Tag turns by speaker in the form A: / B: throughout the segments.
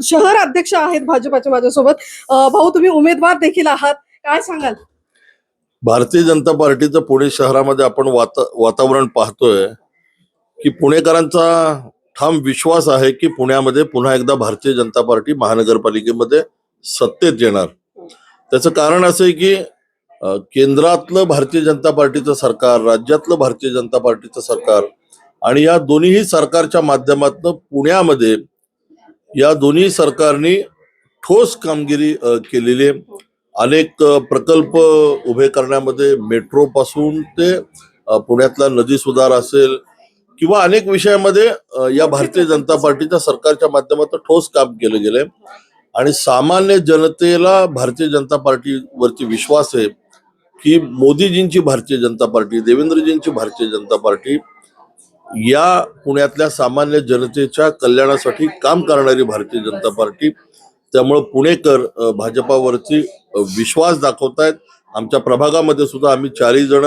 A: शहर अध्यक्ष आहेत भाजपाचे माझ्यासोबत। भाऊ तुम्ही उमेदवार देखील आहात, काय सांगाल?
B: भारतीय जनता पार्टीचं पुणे शहरामध्ये आपण वातावरण पाहतोय की पुणेकरांचा ठाम विश्वास आहे की पुण्यामध्ये पुन्हा एकदा भारतीय जनता पार्टी महानगरपालिकेमध्ये सत्तेत येणार। त्याचं कारण असं आहे की केंद्रातलं भारतीय जनता पार्टीचं सरकार, राज्यातलं भारतीय जनता पार्टीचं सरकार आणि या दोन्ही सरकारच्या माध्यमातून पुण्यामध्ये या दोन्ही सरकारनी ठोस कामगिरी केलेली आहे। अनेक प्रकल्प उभे करण्यामध्ये मेट्रो पासून ते पुण्यातला नदी सुधार असेल किंवा अनेक विषयामध्ये या भारतीय जनता पार्टीच्या सरकारच्या माध्यमातून ठोस काम केलं गेलंय आणि सामान्य जनतेला भारतीय जनता पार्टीवरती विश्वास आहे की मोदीजींची भारतीय जनता पार्टी, देवेंद्रजींची भारतीय जनता पार्टी या पुण्यातल्या सामान्य जनतेच्या कल्याणासाठी काम करणारी भारतीय जनता पार्टी। त्यामुळे पुणेकर भाजपावरती विश्वास दाखवतायत। आमच्या प्रभागामध्ये सुद्धा आम्ही 40 जण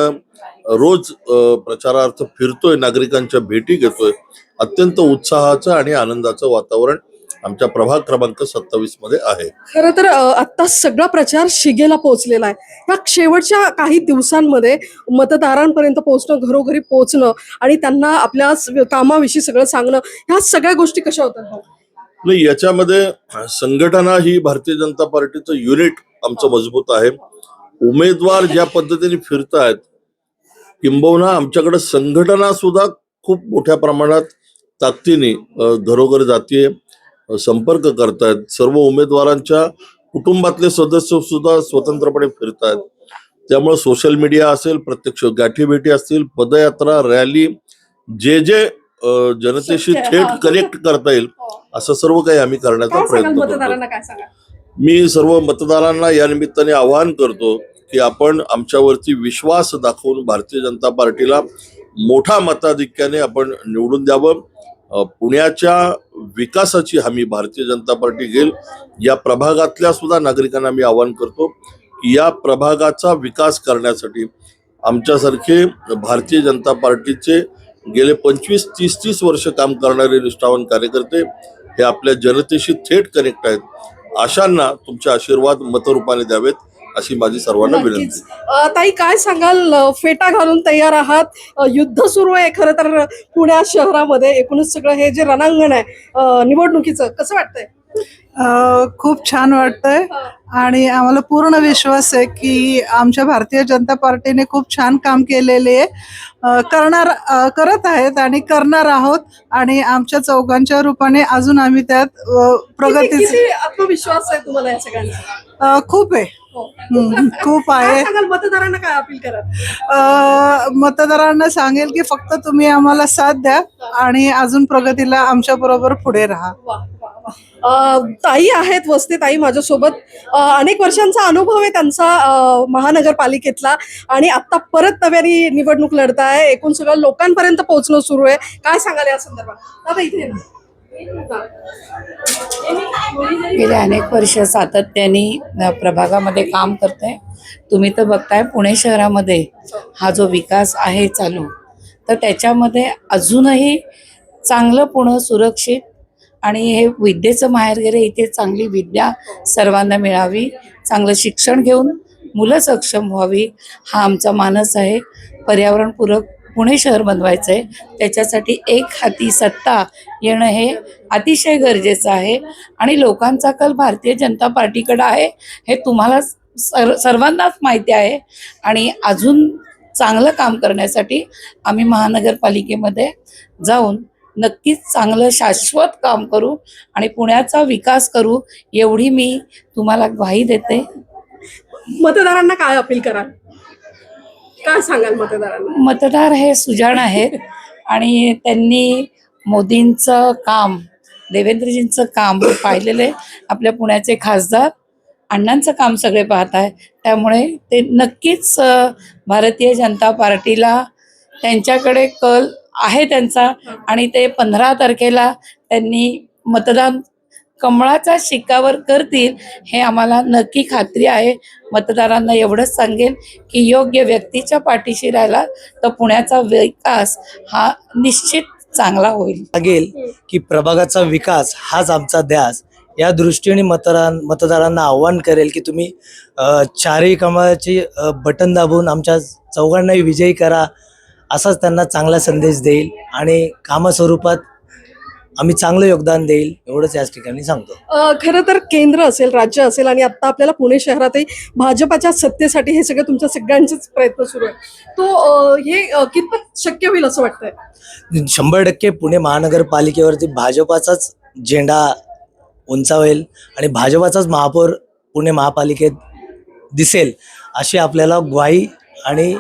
B: रोज प्रचारार्थ फिरतोय, नागरिकांच्या भेटी घेतोय। अत्यंत उत्साहाचं आणि आनंदाचं वातावरण आमच्या प्रभाग क्रमांक 27 मध्ये आहे।
A: खरं तर आता सगळा प्रचार शिगेला पोहोचलेला आहे। या शेवटच्या काही दिवसांमध्ये मतदारांपर्यंत पोहोचणं, घरोघरी पोहोचणं आणि त्यांना आपल्या कामाविषयी सगळं सांगणं, ह्या सगळ्या गोष्टी कशा होतात भाऊ?
B: नाही, याच्यामध्ये संघटना ही भारतीय जनता पार्टीचं युनिट आमचं मजबूत आहे। उमेदवार ज्या पद्धतीने फिरतायत, किंबहुना आमच्याकडे संघटना सुद्धा खूप मोठ्या प्रमाणात ताकदीने घरोघर जातीये, संपर्क करतायत। सर्व उमेदवारांच्या कुटुंबातले सदस्य सुद्धा स्वतंत्रपणे फिरतायत। त्यामुळे सोशल मीडिया असेल, प्रत्यक्ष गाठीभेटी असतील, पदयात्रा, रॅली, जे जनतेशी थेट कनेक्ट करता येईल असं सर्व काही आम्ही करण्याचा प्रयत्न करतो। मी सर्व मतदारांना या निमित्ताने आवाहन करतो की आपण आमच्यावरती विश्वास दाखवून भारतीय जनता पार्टीला मोठा मताधिक्याने आपण निवडून द्यावं। पुण्याच्या विकासाची हमी भारतीय जनता पार्टी घेईल। या प्रभागातल्या सुद्धा नागरिकांना मी आवाहन करतो की या प्रभागाचा विकास करण्यासाठी आमच्यासारखे भारतीय जनता पार्टीचे गेले 25-30 वर्ष काम करणारे निष्ठावान कार्यकर्ते हे आपल्या जनतेशी थेट कनेक्ट आहेत। अशांना तुमचे आशीर्वाद मतरूपाने द्यावेत अशी माझी सर्वांना विनंती।
A: ताई काय सांगाल, फेटा घालून तयार आहात, युद्ध सुरू आहे खरं तर पुण्या शहरामध्ये। एकूणच सगळं हे जे रणांगण आहे निवडणुकीचं, कसं वाटतंय?
C: खूप छान वाटतंय आणि आम्हाला पूर्ण विश्वास आहे की आमच्या भारतीय जनता पार्टीने खूप छान काम केलेले आहे, करत आहेत आणि करणार आहोत आणि आमच्या चौघांच्या रूपाने अजून आम्ही त्यात प्रगती।
A: आत्मविश्वास आहे तुम्हाला या सगळ्यांचा?
C: खूप आहे, खूप आहे।
A: मतदारांना काय अपील करा?
C: मतदारांना सांगेल की फक्त तुम्ही आम्हाला साथ द्या आणि अजून प्रगतीला आमच्या बरोबर पुढे राहा।
A: ताई आहेत, वस्ते ताई माझ्यासोबत। अनेक वर्षांचा अनुभव आहे त्यांचा महानगरपालिकेतला आणि आता परत नव्याने निवडणूक लढताय। एकूण सगळं लोकांपर्यंत पोहोचणं सुरू आहे, काय सांगाल या संदर्भात? दादा इथे
D: गेले अनेक वर्ष सातत्याने प्रभागामध्ये काम करते। तुम्ही तर बघताय पुणे शहरामध्ये हा जो विकास आहे चालू, तर त्याच्यामध्ये अजूनही चांगलं पुणे सुरक्षित आणि हे विद्येचं माहेरघर आहे, इथे चांगली विद्या सर्वांना मिळावी, चांगलं शिक्षण घेऊन मुलं सक्षम व्हावी, हा आमचा मानस आहे। पर्यावरणपूरक पुणे शहर बनवायचं आहे, त्याच्यासाठी एक हाती सत्ता येणं हे अतिशय गरजेचं आहे आणि लोकांचा कल भारतीय जनता पार्टीकडे आहे हे तुम्हाला सर्वांनाच माहिती आहे। आणि अजून चांगलं काम करण्यासाठी आम्ही महानगरपालिकेमध्ये जाऊन नक्कीच चांगलं शाश्वत काम करू आणि पुण्याचा विकास करू, एवढी मी तुम्हाला ग्वाही देते।
A: मतदारांना काय अपील कराल, काय सांगाल मतदारांना?
D: मतदार हे सुजाण आहेत आणि त्यांनी मोदींचं काम, देवेंद्रजींचं काम पाहिलेलं आहे। आपल्या पुण्याचे खासदार अण्णांचं काम सगळे पाहत आहे, त्यामुळे ते नक्कीच भारतीय जनता पार्टीला त्यांच्याकडे कल आहे त्यांचा आणि ते 15 तारखेला त्यांनी मतदान कमळाच्या शिक्क्यावर करतील हे आम्हाला नक्की खात्री आहे। मतदारांना एवढंच सांगेल की योग्य व्यक्तीच्या पाठीशी राहिला तर पुण्याचा विकास हा निश्चित चांगला होईल।
E: लागेल की प्रभागाचा विकास हाच आमचा ध्यास या दृष्टीने मतदारांना आव्हान करेल की तुम्ही चारही कमळाची बटन दाबून आमच्या चौघांनाही विजयी करा, असाच त्यांना चांगला संदेश देईल आणि कामस्वरूपात आम्ही चांगलं योगदान देईल एवढंच याच ठिकाणी सांगतो.
A: खरं तर केंद्र असेल, राज्य असेल आणि आता आपल्याला पुणे शहरातही भाजपाच्या सत्तेसाठी हे सगळं तुमच्या सगळ्यांचेच प्रयत्न सुरू आहे. तो हे कितपत शक्य होईल असं वाटतंय?
E: 100% पुणे महानगरपालिकेवरती भाजपाचाच झेंडा उंचावेल आणि भाजपाचाच महापौर पुणे महापालिकेत दिसेल अशी आपल्याला ग्वाही आणि